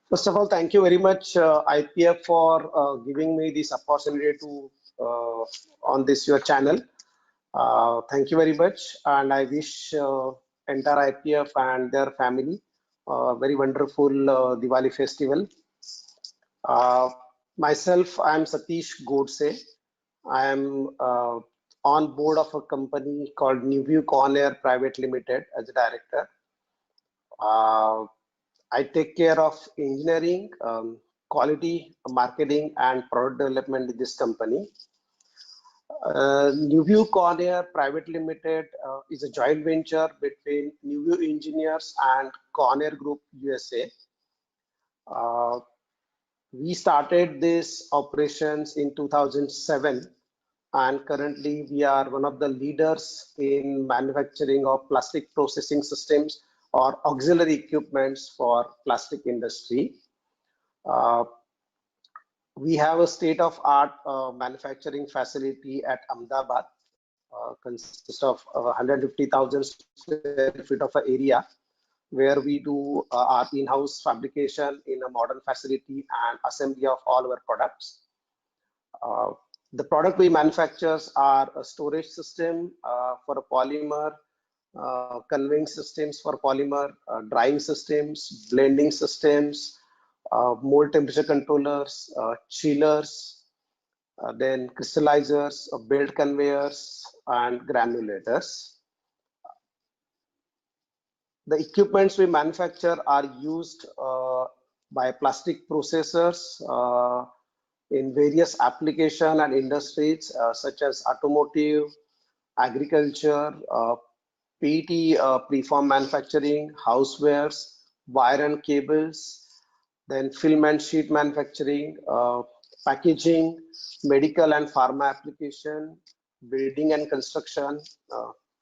First of all, thank you very much, IPF, for giving me this opportunity to on this your channel. Thank you very much, and I wish entire IPF and their family very wonderful Diwali festival. Uh, Myself, I am Satish Godase. I am on board of a company called Conair Private Limited as a director. Uh, I take care of engineering, quality, marketing, and product development in this company. Newview Conair Private Limited is a joint venture between Newview Engineers and Conair Group USA. Uh, we started these operations in 2007, and currently we are one of the leaders in manufacturing of plastic processing systems or auxiliary equipments for plastic industry. Uh, we have a state-of-art manufacturing facility at Ahmedabad, consists of 150,000 square feet of an area where we do our in-house fabrication in a modern facility and assembly of all our products. Uh, the product we manufacture are a storage system for a polymer, conveying systems for polymer, drying systems, blending systems, mold temperature controllers, chillers, then crystallizers, belt conveyors, and granulators. The equipments we manufacture are used by plastic processors in various application and industries such as automotive, agriculture, PET preform manufacturing, housewares, wire and cables, then film and sheet manufacturing, packaging, medical and pharma application, building and construction,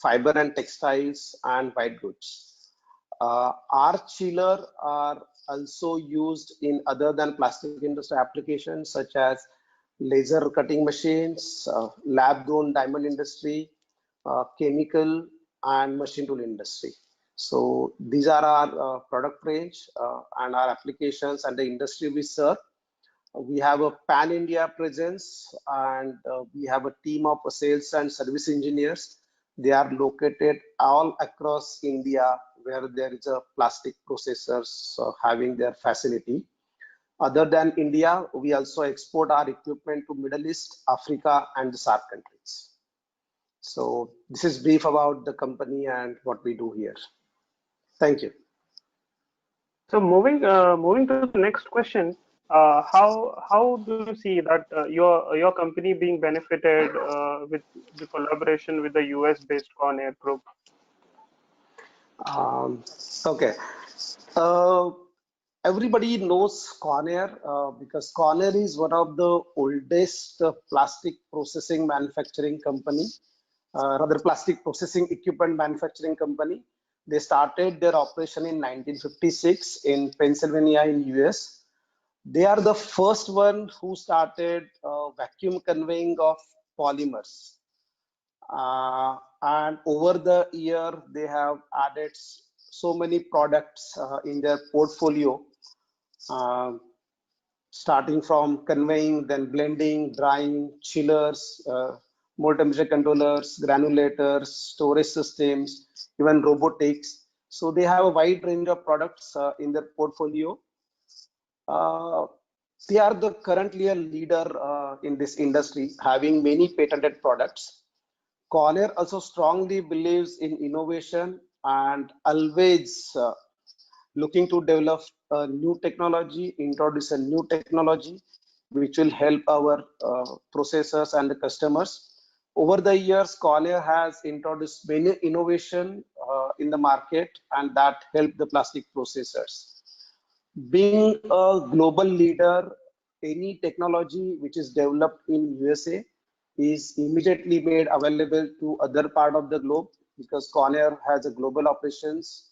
fiber and textiles, and white goods. Our chiller are also used in other than plastic industry applications such as laser cutting machines, lab grown diamond industry, chemical and machine tool industry. So these are our product range and our applications and the industry we serve. We have a pan-India presence, and we have a team of sales and service engineers. They are located all across India where there is a plastic processors having their facility. Other than India, we also export our equipment to Middle East, Africa, and the SAARC countries. So this is brief about the company and what we do here. Thank you. So moving to the next question, how do you see that your company being benefited with the collaboration with the US based Conair group? Okay. Uh, Everybody knows Conair because Conair is one of the oldest plastic processing manufacturing company, rather plastic processing equipment manufacturing company. They started their operation in 1956 in Pennsylvania in US. They are the first one who started vacuum conveying of polymers. And over the year, they have added so many products in their portfolio, uh, starting from conveying, then blending, drying, chillers, mold temperature controllers, granulators, storage systems, even robotics. So they have a wide range of products in their portfolio. Uh, they are the currently a leader in this industry, having many patented products. Conair also strongly believes in innovation and always looking to develop a new technology, introduce a new technology, which will help our processors and the customers. Over the years, Conair has introduced many innovation in the market, and that help the plastic processors. Being a global leader, any technology which is developed in USA is immediately made available to other part of the globe because Conair has a global operations.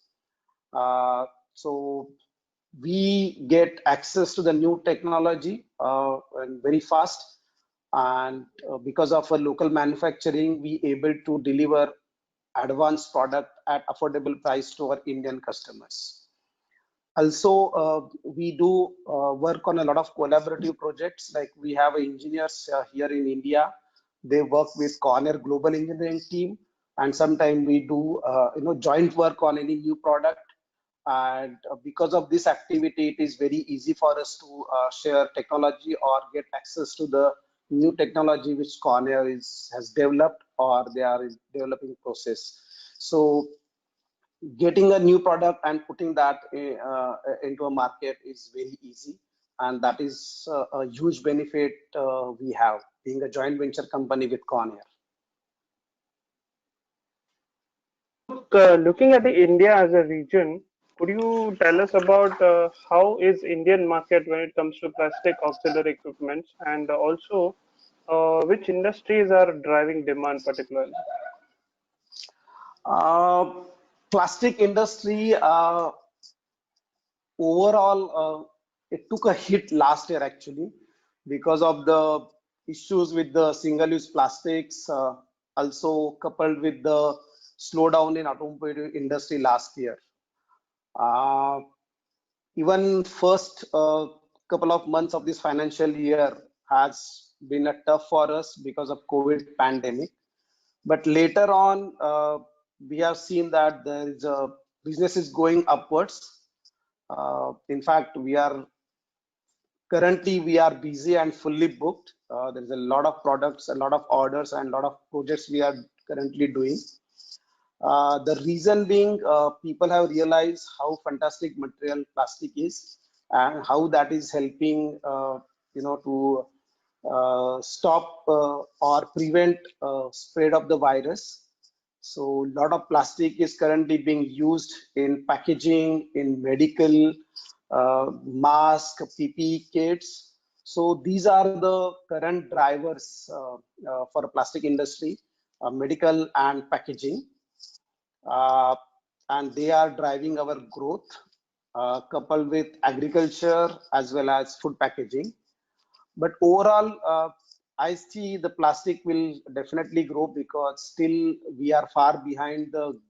So we get access to the new technology and very fast, and because of a local manufacturing, we able to deliver advanced product at affordable price to our Indian customers. Also, we do work on a lot of collaborative projects. Like we have engineers here in India. They work with Conair Global Engineering team, and sometimes we do joint work on any new product. And because of this activity, it is very easy for us to share technology or get access to the new technology which Conair has developed or they are in developing process. So getting a new product and putting that into a market is very easy, and that is a huge benefit we have being a joint venture company with Conair. Looking at the India as a region, could you tell us about how is Indian market when it comes to plastic auxiliary equipments, and also which industries are driving demand particularly? uh, Plastic industry overall, it took a hit last year actually because of the issues with the single-use plastics, also coupled with the slowdown in automobile industry last year. Uh, Even first couple of months of this financial year has been a tough for us because of COVID pandemic. But later on, we have seen that there is a business is going upwards. In fact, we are busy and fully booked. There is a lot of products, a lot of orders, and a lot of projects we are currently doing. The reason being, people have realized how fantastic material plastic is and how that is helping, to stop or prevent spread of the virus. So a lot of plastic is currently being used in packaging, in medical, mask, PPE kits. So these are the current drivers for plastic industry, medical and packaging, uh, and they are driving our growth, coupled with agriculture as well as food packaging. But overall, I see the plastic will definitely grow because still we are far behind the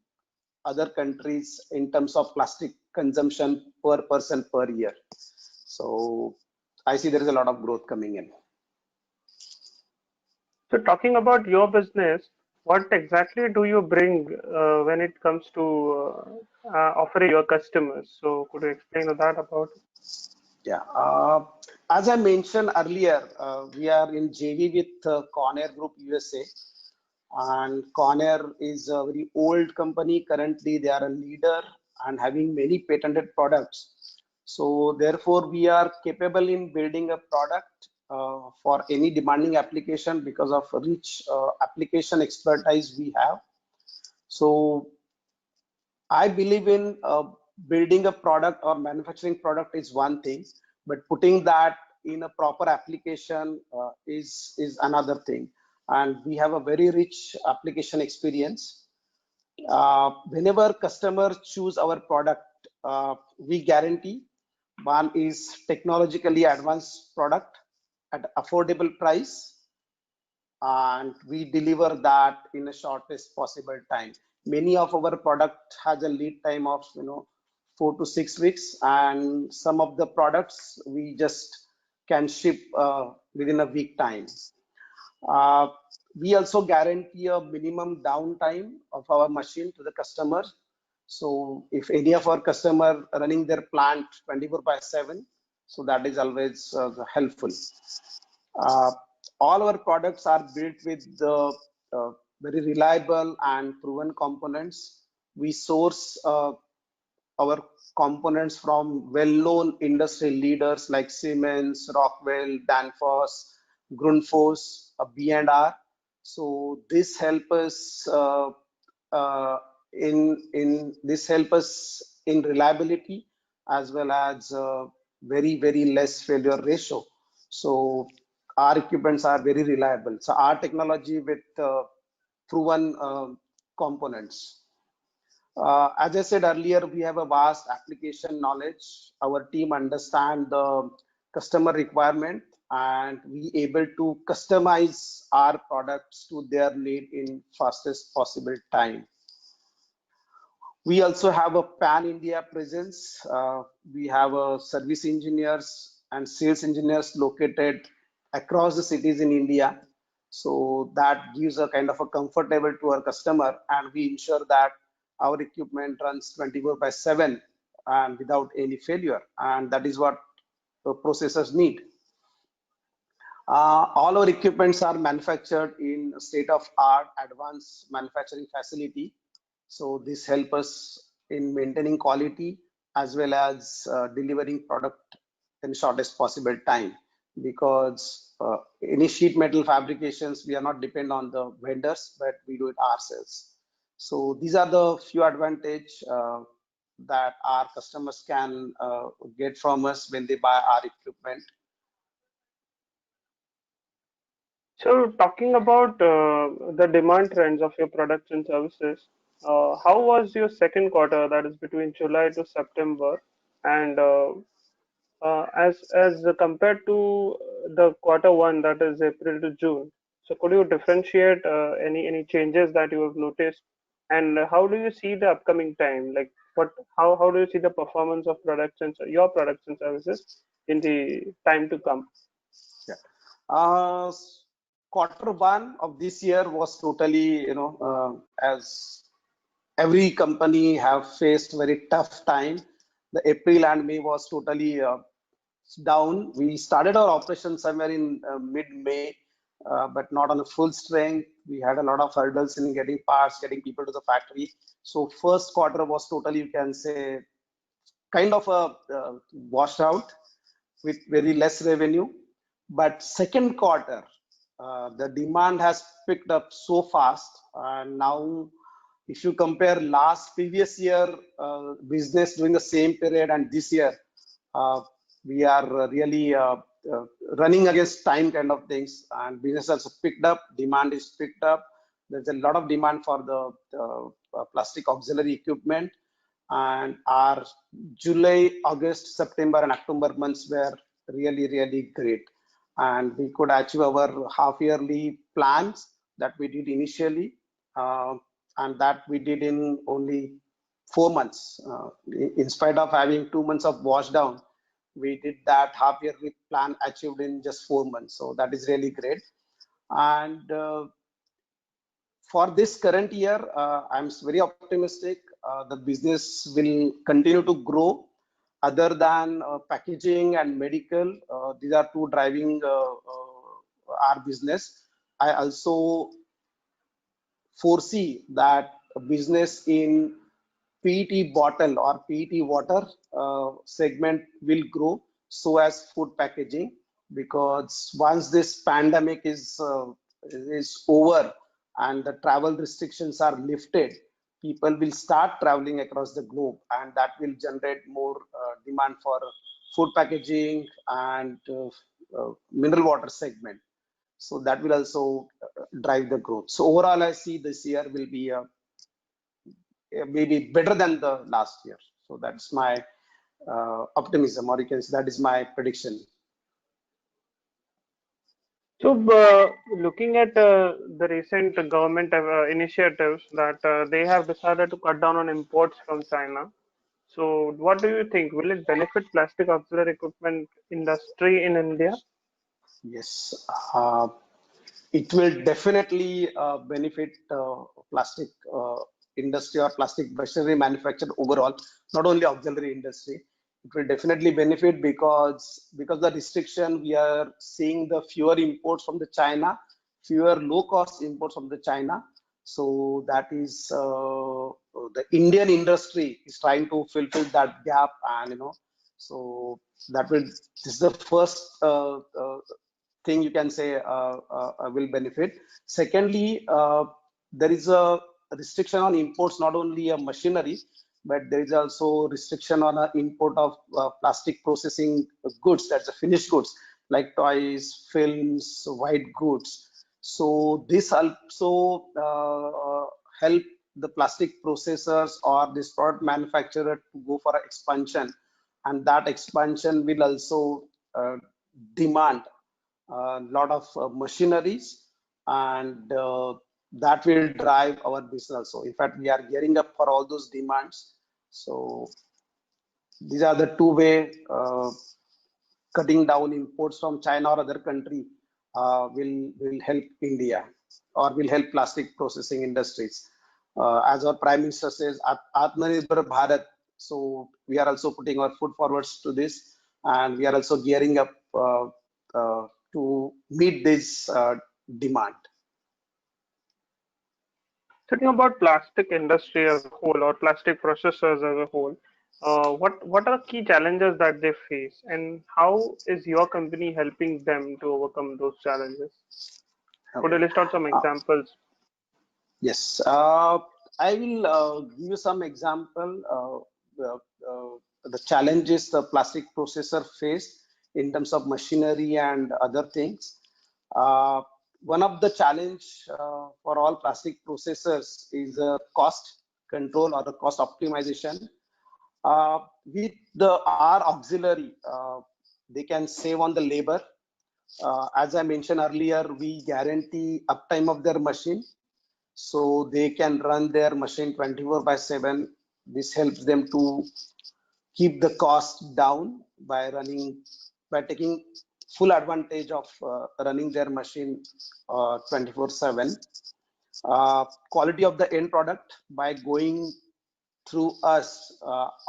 other countries in terms of plastic consumption per person per year. So I see there is a lot of growth coming in. So, talking about your business, what exactly do you bring when it comes to offering your customers? So, could you explain that about? Yeah. As I mentioned earlier, we are in JV with Conair Group USA, and Conair is a very old company. Currently, they are a leader and having many patented products. So therefore, we are capable in building a product for any demanding application because of rich application expertise we have. So I believe in building a product or manufacturing product is one thing, but putting that in a proper application is another thing. And we have a very rich application experience. Whenever customers choose our product, we guarantee one is technologically advanced product at affordable price, and we deliver that in the shortest possible time. Many of our product has a lead time of 4 to 6 weeks, and some of the products we just can ship within a week time. uh, we also guarantee a minimum downtime of our machine to the customer. So if any of our customer running their plant 24 by 7, so that is always helpful. Uh, all our products are built with the very reliable and proven components. We source our components from well-known industry leaders like Siemens, Rockwell, Danfoss, Grundfos, B&R. So this help us uh, in reliability as well as very less failure ratio. So our equipments are very reliable. So our technology with proven components. As I said earlier, we have a vast application knowledge. Our team understand the customer requirement, and we able to customize our products to their need in fastest possible time. We also have a pan-India presence. We have service engineers and sales engineers located across the cities in India. So that gives a kind of a comfortable to our customer, and we ensure that our equipment runs 24 by 7 and without any failure. And that is what the processors need. All our equipments are manufactured in state-of-art advanced manufacturing facility. So this helps us in maintaining quality as well as delivering product in shortest possible time, because any sheet metal fabrications, we are not depend on the vendors, but we do it ourselves. So these are the few advantage that our customers can get from us when they buy our equipment. So talking about the demand trends of your products and services, how was your second quarter, that is between July to September, and as compared to the quarter one, that is April to June? So could you differentiate any changes that you have noticed, and how do you see the upcoming time? Like how do you see the performance of products and your products and services in the time to come? Yeah. Uh, Quarter one of this year was totally, as every company have faced very tough time. The April and May was totally down. We started our operation somewhere in mid-May, but not on a full strength. We had a lot of hurdles in getting parts, getting people to the factory. So first quarter was totally, you can say, kind of a washed out with very less revenue. But second quarter, the demand has picked up so fast, and now if you compare last previous year business during the same period and this year, uh, we are really running against time kind of things, and business also picked up, demand is picked up. There's a lot of demand for the plastic auxiliary equipment, and our July, August, September, and October months were really, really great. And we could achieve our half yearly plans that we did initially, uh, and that we did in only 4 months. In spite of having 2 months of wash down, we did that half yearly plan achieved in just 4 months. So that is really great. And for this current year, I'm very optimistic. The business will continue to grow. Other than packaging and medical, these are two driving our business. I also foresee that business in PET bottle or PET water segment will grow, so as food packaging, because once this pandemic is over and the travel restrictions are lifted, people will start traveling across the globe, and that will generate more demand for food packaging and mineral water segment. So that will also drive the growth. So overall, I see this year will be maybe better than the last year. So that's my optimism, or you can say that is my prediction. So, looking at the recent government initiatives that they have decided to cut down on imports from China. So, what do you think? Will it benefit plastic auxiliary equipment industry in India? Yes, it will definitely benefit plastic industry or plastic machinery manufactured overall, not only auxiliary industry. It will definitely benefit because the restriction, we are seeing the fewer imports from the China, fewer low cost imports from the China. So that is the Indian industry is trying to fulfill that gap, and so that will this is the first thing you can say will benefit. Secondly, there is a restriction on imports, not only of machinery, but there is also restriction on import of plastic processing goods, that's the finished goods, like toys, films, white goods. So this also help the plastic processors or this product manufacturer to go for expansion, and that expansion will also demand a lot of machineries, and that will drive our business. So in fact, we are gearing up for all those demands. So these are the two-way cutting down imports from China or other country will help India or will help plastic processing industries. As our Prime Minister says, Atmanirbhar Bharat. So we are also putting our foot forwards to this, and we are also gearing up to meet this demand. Talking about plastic industry as a whole or plastic processors as a whole, what are key challenges that they face, and how is your company helping them to overcome those challenges? Could you Okay. list out some examples? Yes, I will give you some example. The challenges the plastic processor face in terms of machinery and other things. Uh, One of the challenge for all plastic processors is cost control or the cost optimization. With the R auxiliary, they can save on the labor. As I mentioned earlier, we guarantee uptime of their machine, so they can run their machine 24 by 7. This helps them to keep the cost down by taking full advantage of running their machine 24/7. Quality of the end product, by going through us,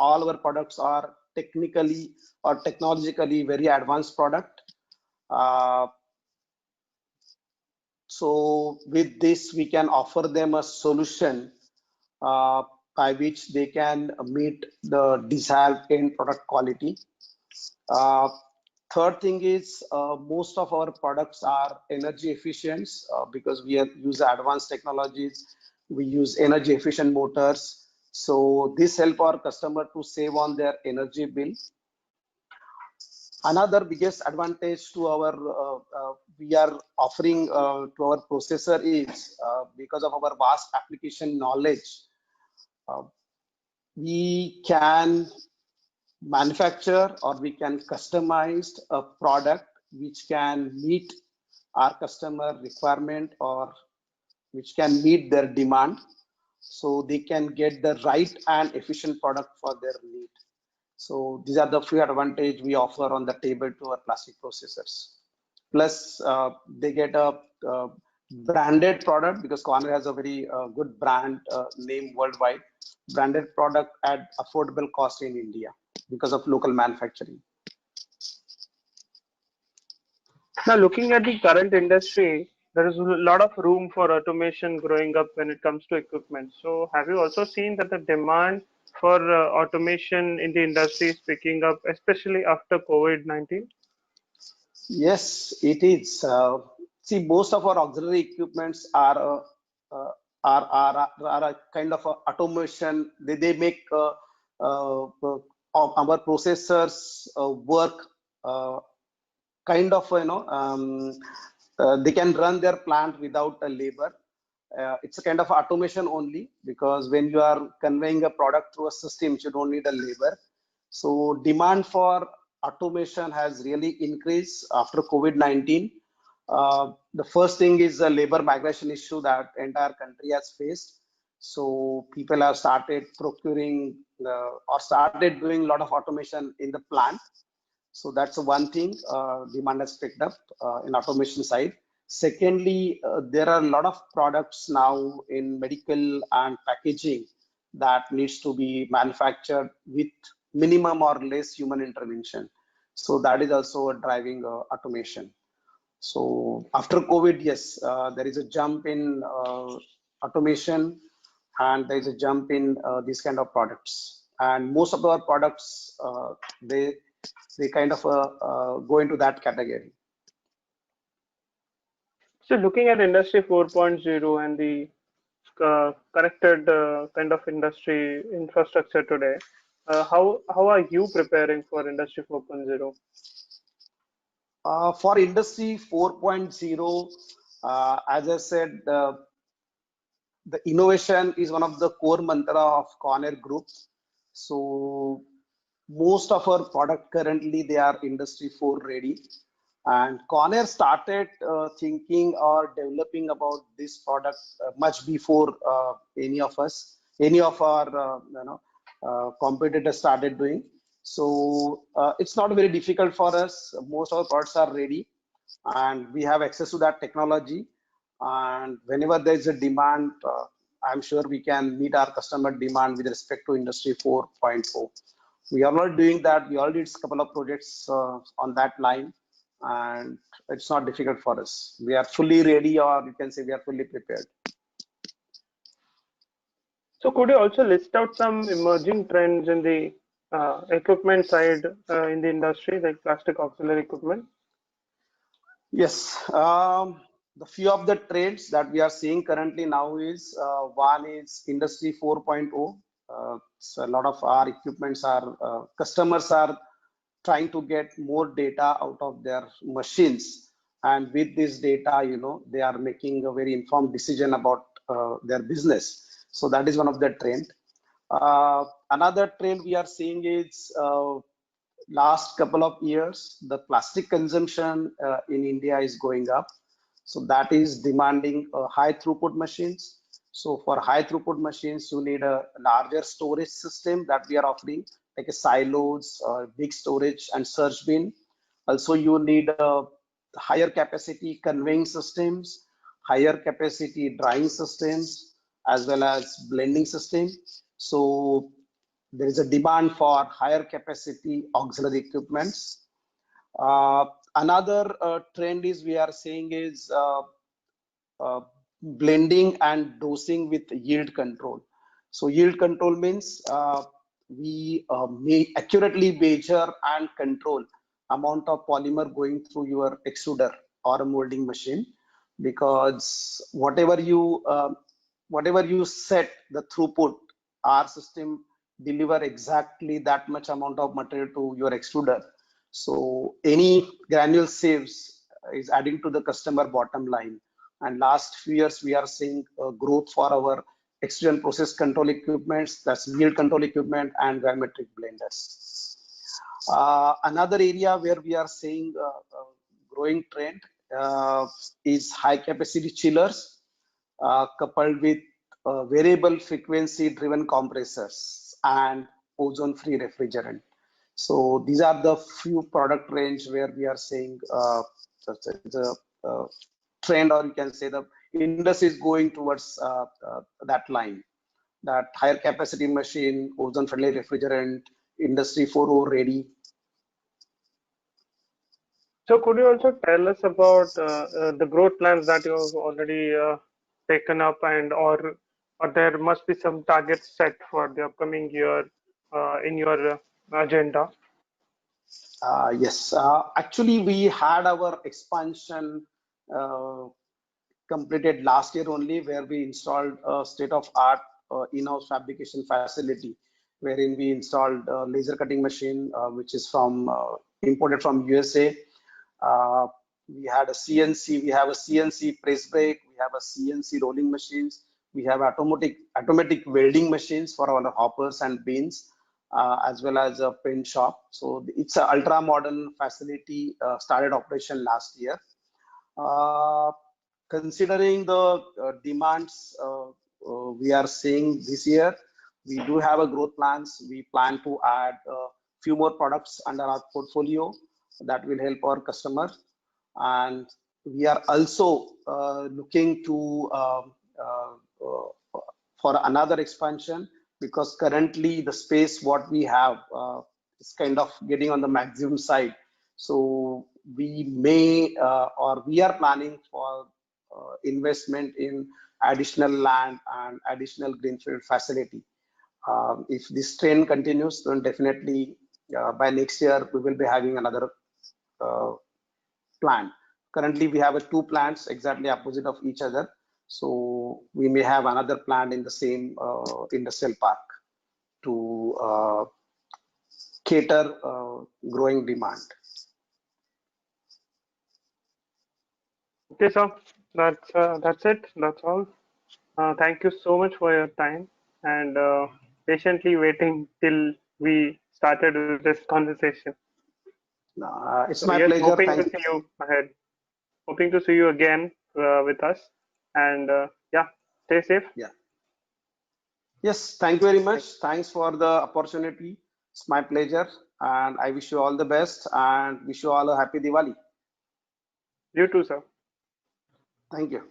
all our products are technically or technologically very advanced product. Uh, so with this, we can offer them a solution uh, by which they can meet the desired end product quality. Uh, Third thing is most of our products are energy efficient because use advanced technologies. We use energy efficient motors. So this help our customer to save on their energy bill. Another biggest advantage to our we are offering to our processor is because of our vast application knowledge. Uh, we can manufacture or we can customize a product which can meet our customer requirement or which can meet their demand, so they can get the right and efficient product for their need. So these are the few advantage we offer on the table to our plastic processors. Plus they get a branded product because Conair has a very good brand name worldwide. Branded product at affordable cost in India because of local manufacturing. Now, looking at the current industry, there is a lot of room for automation growing up when it comes to equipment. So, have you also seen that the demand for automation in the industry is picking up, especially after COVID-19? Yes, it is. See, most of our auxiliary equipments uh, are a kind of a automation. They make our processors work uh, kind of they can run their plant without a labor. It's a kind of automation only because when you are conveying a product through a system, you don't need a labor. So demand for automation has really increased after COVID-19. The first thing is the labor migration issue that entire country has faced. So people have started procuring or started doing a lot of automation in the plant. So that's one thing demand has picked up in automation side. Secondly, there are a lot of products now in medical and packaging that needs to be manufactured with minimum or less human intervention. So that is also a driving automation. So after COVID, yes, there is a jump in automation and there is a jump in these kind of products. And most of our products, they kind of go into that category. So, looking at Industry 4.0 and the connected kind of industry infrastructure today, how are you preparing for Industry 4.0? For Industry 4.0, as I said, the innovation is one of the core mantra of Conair Group. So most of our product currently they are Industry 4 ready. And Conair started thinking or developing about this product much before any of us, any of our competitors started doing. So it's not very difficult for us. Most of our products are ready, and we have access to that technology. And whenever there is a demand, I'm sure we can meet our customer demand with respect to Industry 4.0. We are not doing that. We already did a couple of projects on that line, and it's not difficult for us. We are fully ready, or you can say we are fully prepared. So could you also list out some emerging trends in the equipment side in the industry, like plastic auxiliary equipment? Yes, the few of the trends that we are seeing currently now is one is Industry 4.0. So a lot of our equipments are customers are trying to get more data out of their machines, and with this data, they are making a very informed decision about their business. So that is one of the trend. Another trend we are seeing is last couple of years, the plastic consumption in India is going up. So that is demanding high throughput machines. So for high throughput machines, you need a larger storage system that we are offering, like a silos, big storage and surge bin. Also, you need higher capacity conveying systems, higher capacity drying systems, as well as blending system. So there is a demand for higher capacity auxiliary equipments. Another trend is we are seeing is blending and dosing with yield control. So yield control means we may accurately measure and control amount of polymer going through your extruder or a molding machine, because whatever you set the throughput, our system deliver exactly that much amount of material to your extruder. So any granule saves is adding to the customer bottom line. And last few years, we are seeing growth for our extrusion process control equipments, that's yield control equipment and granumetric blenders. Another area where we are seeing growing trend is high capacity chillers coupled with variable frequency driven compressors and ozone free refrigerant. So these are the few product range where we are seeing the trend, or you can say the industry is going towards that line, that higher capacity machine, ozone friendly refrigerant, Industry 4.0 ready. So could you also tell us about the growth plans that you have already taken up, and or there must be some targets set for the upcoming year in your agenda? Yes, actually we had our expansion uh, completed last year only, where we installed a state-of-art in-house fabrication facility, wherein we installed a laser cutting machine, which is from imported from USA. Uh, we had a CNC, we have a CNC press brake, we have a CNC rolling machines, we have automatic welding machines for our hoppers and beans, as well as a paint shop. So it's an ultra modern facility, started operation last year. Uh, Considering the demands we are seeing this year, we do have a growth plans. We plan to add a few more products under our portfolio that will help our customers. And we are also looking to for another expansion, because currently the space what we have is kind of getting on the maximum side. So we may or we are planning for investment in additional land and additional greenfield facility. If this trend continues, then definitely by next year we will be having another uh, plant. Currently we have two plants exactly opposite of each other. So we may have another plant in the same industrial park to cater growing demand. Okay, sir. That's it. That's all. Thank you so much for your time and patiently waiting till we started with this conversation. It's So my yes, pleasure. hoping to Thank see you ahead. Hoping to see you again with us. And yeah, stay safe. Yeah. Yes, thank you very much. Thank Thanks for the opportunity. It's my pleasure, and I wish you all the best and wish you all a happy Diwali. you too, sir. Thank you.